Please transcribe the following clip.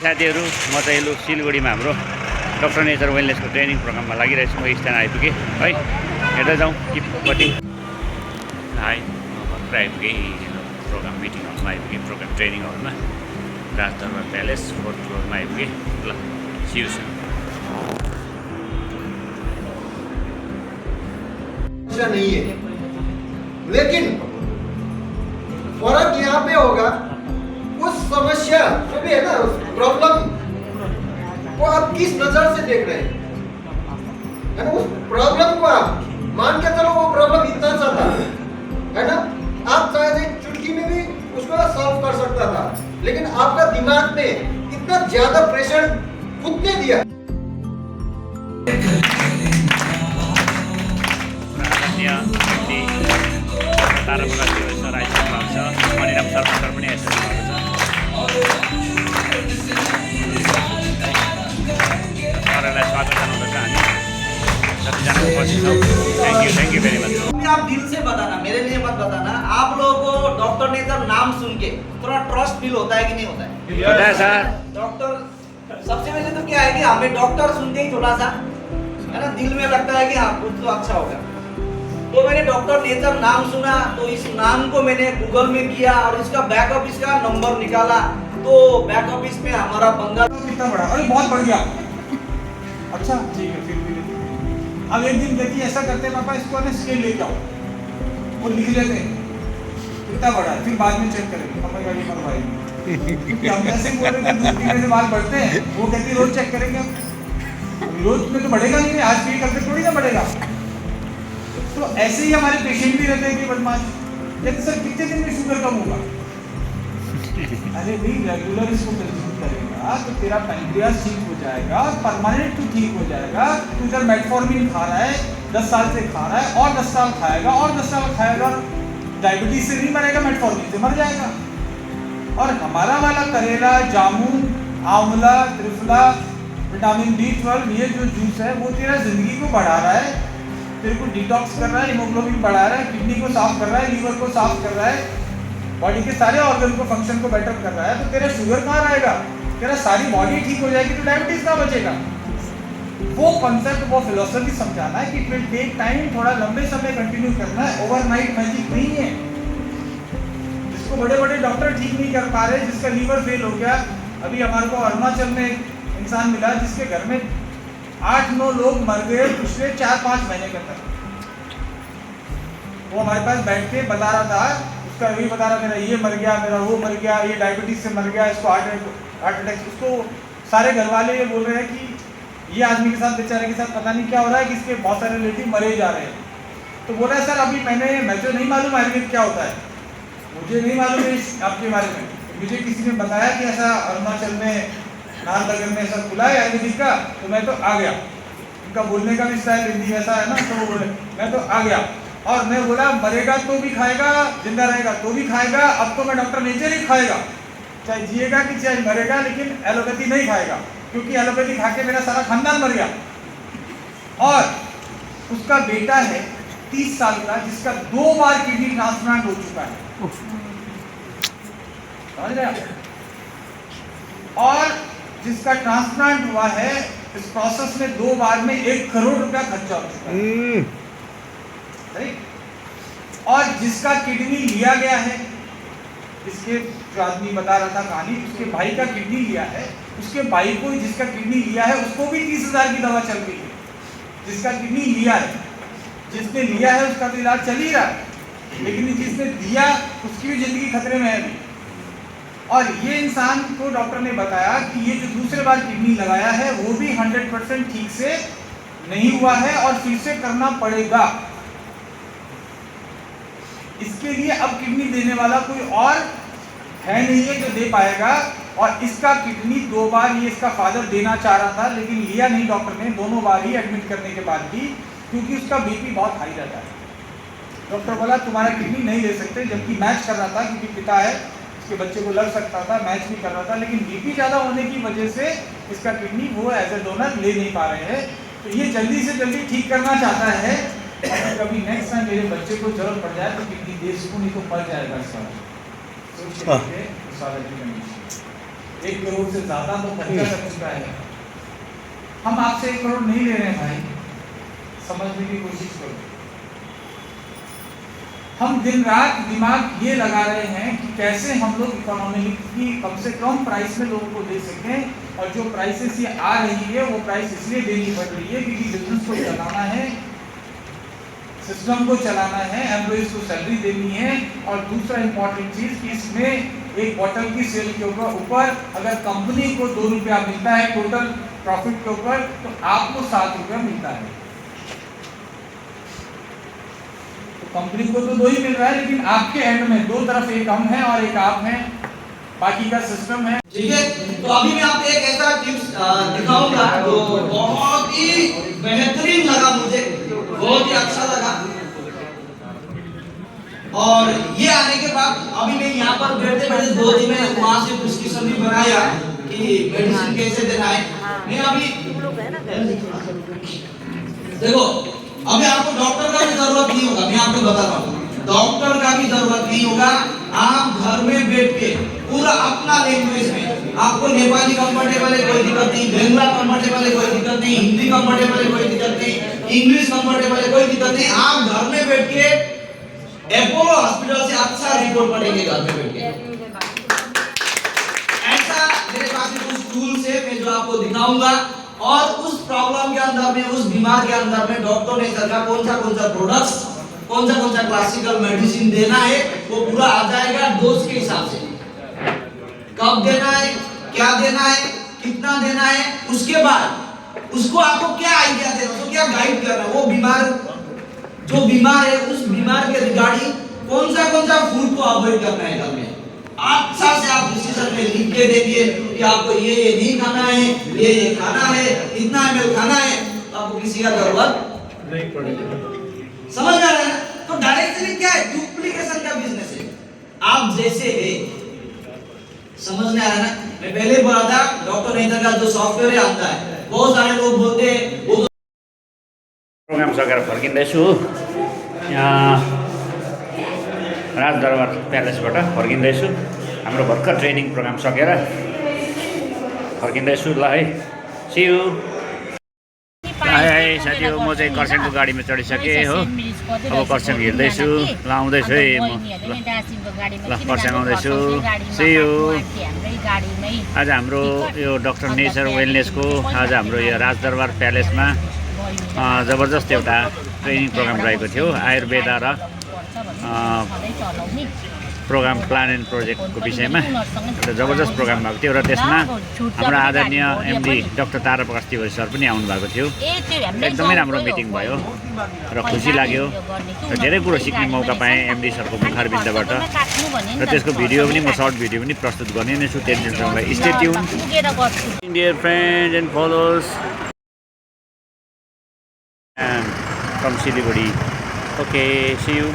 साथीहरू म चाहिँ लु सिलगढीमा हाम्रो डक्टर नेचर वेलनेसको ट्रेनिङ प्रोग्राममा लागिरहेको छु। म स्थान आइपुगेँ है, हेर्दै जाउँ किपटी। हाई, म भर्खर आइपुगेँ प्रोग्राम मिटिङ हलमा आइपुगेँ, प्रोग्राम ट्रेनिङ हलमा, राजदरबार प्यालेस 4th फ्लोरमा आइपुगेँ। ल सियु सुन। नहीं है, लेकिन फर्क यहाँ पे होगा उस समस्या जो भी है ना, उस प्रॉब्लम को आप किस नजर से देख रहे हैं, है ना। उस प्रॉब्लम को आप मान के चलो वो प्रॉब्लम इतना सा था, है ना, आप शायद एक चुटकी में भी उसको सॉल्व कर सकता था, लेकिन आपका दिमाग में इतना ज्यादा प्रेशर खुद ने दिया। मणिराम शर्मा सर पनि यसरी भएको छ। सरलाई स्वागत जनाउँदछ हामी सबैजनाको पछि छौँ। Thank you very much. आप दिल से बताना, मेरे लिए मत बताना। आप लोगों को डॉक्टर नेचर नाम सुन के थोड़ा ट्रस्ट फील होता है कि नहीं होता है? होता है सर। डॉक्टर सबसे पहले तो क्या है कि हमें डॉक्टर सुनते ही थोड़ा सा है ना दिल में लगता है कि हाँ कुछ तो अच्छा होगा। तो मैंने डॉक्टर नेचर नाम सुना, तो इस नाम को मैंने गूगल में किया और इसका बैक ऑफिस का नंबर निकाला, तो बैक ऑफिस में हमारा बंदा कितना बड़ा, अरे बहुत बढ़ गया। अच्छा ठीक है, फिर भी अब एक दिन देखिए ऐसा करते हैं, पापा इसको ना स्केल लेके आओ, वो लिख लेते हैं कितना बड़ा है, फिर बाद में चेक करेंगे। पापा गाड़ी मंगवाएंगे क्योंकि हम ऐसे बोल रहे हैं 2-3 से बाल बढ़ते हैं, वो कहती है रोज चेक करेंगे। रोज में तो बढ़ेगा नहीं, आज भी कल से थोड़ी ना बढ़ेगा। तो ऐसे ही हमारे पेशेंट भी रहते हैं कि बदमाश कहते सर कितने दिन में शुगर कम होगा। अरे भाई रेगुलर इसको कंज्यूम करेगा तो तेरा पैंक्रियास ठीक हो जाएगा, परमानेंट तो ठीक हो जाएगा। तू इधर मेटफॉर्मिन खा रहा है 10 साल से खा रहा है, और 10 साल खाएगा, और 10 साल खाएगा, डायबिटीज से नहीं मरेगा, मेटफॉर्मिन से मर जाएगा। और हमारा वाला करेला, जामुन, आंवला, त्रिफला, विटामिन B12 ये जो जूस है वो तेरा जिंदगी को बढ़ा रहा है, तेरे को डिटॉक्स कर रहा है, हीमोग्लोबिन बढ़ा रहा है, किडनी को साफ कर रहा है, लीवर को साफ कर रहा है, बॉडी के सारे ऑर्गन को फंक्शन को बेटर कर रहा है। तो तेरा शुगर कहाँ रहेगा, तेरा सारी बॉडी ठीक हो जाएगी, तो डायबिटीज कहाँ बचेगा। वो कॉन्सेप्ट, वो फिलोसफी समझाना है कि इट विल टेक टाइम, थोड़ा लंबे समय कंटिन्यू करना है, ओवरनाइट मैजिक नहीं है। जिसको बड़े बड़े डॉक्टर ठीक नहीं कर पा रहे, जिसका लीवर फेल हो गया, अभी हमारे को अरुणाचल में एक इंसान मिला जिसके घर में 8-9 लोग मर गए पिछले 4-5 महीने के अंदर। वो हमारे पास बैठ के बता रहा था, उसका यही बता रहा, मेरा ये मर गया, मेरा वो मर गया, ये डायबिटीज से मर गया, इसको हार्ट अटैक। उसको सारे घर वाले ये बोल रहे हैं कि ये आदमी के साथ, बेचारे के साथ पता नहीं क्या हो रहा है, कि इसके बहुत सारे रिलेटिव मरे जा रहे हैं। तो बोला सर अभी मैं तो नहीं मालूम आयुर्वेद क्या होता है, मुझे नहीं मालूम है आपके बारे में। मुझे किसी ने बताया कि ऐसा अरुणाचल में नाहरलगुन में ऐसा खुला है आयुर्वेदिक का, तो मैं तो आ गया। उनका बोलने का भी स्टाइल हिंदी ऐसा है ना, तो मैं तो आ गया। और मैं बोला मरेगा तो भी खाएगा, जिंदा रहेगा तो भी खाएगा, अब तो मैं डॉक्टर नेचर ही खाएगा, चाहे जिएगा कि चाहे मरेगा, लेकिन एलोपैथी नहीं खाएगा, क्योंकि एलोपैथी खा के मेरा सारा खानदान मर गया। और उसका बेटा है 30 साल का, जिसका 2 बार किडनी ट्रांसप्लांट हो चुका है, समझ रहे? और जिसका ट्रांसप्लांट हुआ है इस प्रोसेस में 2 बार में 1 करोड़ रुपया खर्चा हो चुका है, और जिसका किडनी लिया गया है, इसके जो आदमी बता रहा था कहानी, उसके भाई का किडनी लिया है, उसके भाई को जिसका किडनी लिया है उसको भी 30,000 की दवा चल रही है। जिसका किडनी लिया है, जिसने लिया है उसका तो इलाज चल ही रहा है, लेकिन जिसने दिया उसकी भी जिंदगी खतरे में है अभी। और ये इंसान को डॉक्टर ने बताया कि ये जो दूसरे बार किडनी लगाया है वो भी 100% ठीक से नहीं हुआ है, और फिर से करना पड़ेगा। इसके लिए अब किडनी देने वाला कोई और है नहीं है जो दे पाएगा। और इसका किडनी 2 बार ये इसका फादर देना चाह रहा था, लेकिन लिया नहीं डॉक्टर ने, दोनों बार ही एडमिट करने के बाद भी, क्योंकि उसका बीपी बहुत हाई रहता है। डॉक्टर बोला तुम्हारा किडनी नहीं ले सकते, जबकि मैच कर रहा था, क्योंकि पिता है, इसके बच्चे को लग सकता था, मैच भी कर रहा था, लेकिन बीपी ज़्यादा होने की वजह से इसका किडनी वो एज ए डोनर ले नहीं पा रहे हैं। तो ये जल्दी से जल्दी ठीक करना चाहता है, अगर कभी नेक्स्ट टाइम मेरे बच्चे को जरूरत पड़ जाए तो किडनी दे सकूँ, नहीं तो मर जाएगा। 1 करोड़ से ज़्यादा तो खर्चा कर चुका है। हम आपसे 1 करोड़ नहीं ले रहे हैं भाई, समझने की कोशिश करो। हम दिन रात दिमाग ये लगा रहे हैं कि कैसे हम लोग इकोनॉमिकली कम से कम प्राइस में लोगों को दे सकें, और जो प्राइसेस ये आ रही है वो प्राइस इसलिए देनी पड़ रही है क्योंकि बिजनेस को चलाना है, सिस्टम को चलाना है, एम्प्लॉइज को सैलरी देनी है। और दूसरा इंपॉर्टेंट चीज़ कि इसमें एक बॉटल की सेल के ऊपर अगर कंपनी को 2 रुपया मिलता है टोटल प्रॉफिट के ऊपर, तो आपको 7 रुपया मिलता है। तो कंपनी को तो 2 ही मिल रहा है, लेकिन आपके एंड में 2 तरफ, एक हम हैं और एक आप हैं, बाकी का सिस्टम है। ठीक है, तो अभी मैं आपको एक ऐसा टिप्स दिखाऊंगा जो बहुत ही बेहतरीन लगा, मुझे बहुत ही अच्छा लगा। और ये आने के बाद अभी मैं यहाँ पर बैठते बैठते 2 दिन में वहाँ से प्रिस्क्रिप्शन भी बनाया कि मेडिसिन कैसे देना है। मैं अभी देखो, अभी आपको डॉक्टर का भी जरूरत नहीं होगा, मैं आपको बताता हूँ, डॉक्टर का भी जरूरत नहीं होगा। आप घर में बैठ के पूरा अपना लैंग्वेज में, आपको नेपाली कंफर्टेबल है कोई दिक्कत नहीं, बंगला कंफर्टेबल है कोई दिक्कत नहीं, हिंदी कंफर्टेबल है कोई दिक्कत नहीं, इंग्लिश कंफर्टेबल है कोई दिक्कत नहीं। आप घर में बैठ के अपोलो हॉस्पिटल से अच्छा रिपोर्ट पढ़ेंगे घर में बैठ के। ऐसा मेरे पास भी कुछ टूल्स है मैं जो आपको दिखाऊंगा, और उस प्रॉब्लम के अंदर में, उस बीमार के अंदर में डॉक्टर ने का कौन सा प्रोडक्ट्स, कौन सा क्लासिकल मेडिसिन देना है वो पूरा आ जाएगा डोज के हिसाब से, कब देना है, क्या देना है, कितना देना है। उसके बाद उसको आपको क्या आइडिया देना, उसको क्या गाइड करना, वो बीमार जो बीमार है उस बीमार के रिगार्डिंग कौन सा फूड को अवॉइड करना है घर में। अच्छा से आप डिसीजन में लिख के देंगे कि आपको ये नहीं खाना है, ये खाना है, इतना ml खाना है, तो आपको किसी का जरूरत नहीं पड़ेगा। समझ आ रहा है? तो डायरेक्टली क्या है, डुप्लीकेशन का बिजनेस है। आप जैसे है, समझ में आ रहा है ना? मैं पहले बोला था डॉक्टर नेचर का जो सॉफ्टवेयर आता है, बहुत सारे लोग बोलते हैं वो प्रोग्राम सकेर फर्किँदैछु। यहाँ राजदरबार प्यालेसबाट फर्किँदैछु। हाम्रो भर्खर ट्रेनिङ प्रोग्राम सकेर फर्किँदैछु। ल है, सी यू। हाई साथी हो, म चाहिँ कर्सियङको गाडीमा चढिसकेँ हो। अब कर्सियङ हिँड्दैछु। ल आउँदैछु है म, ल कर्सियङ आउँदैछु। सी यू। आज हाम्रो यो डक्टर नेचर वेलनेसको आज हाम्रो यो राजदरबार प्यालेसमा जबरजस्त एउटा ट्रेनिङ प्रोग्राम रहेको थियो। आयुर्वेदा र प्रोग्राम प्लान एन्ड प्रोजेक्टको विषयमा एउटा जबरजस्त प्रोग्राम भएको थियो, र त्यसमा हाम्रो आदरणीय एमडी डाक्टर तारा प्रकाश तिवारी सर पनि आउनुभएको थियो। एकदमै राम्रो मिटिङ भयो र खुसी लाग्यो, र धेरै कुरो सिक्ने मौका पाएँ एमडी सरको मुखारबिन्दबाट, र त्यसको भिडियो पनि म सर्ट भिडियो पनि प्रस्तुत गर्ने नै छु। त्यसलाई stay tune dear friends and followers from Siliguri. Okay, see you.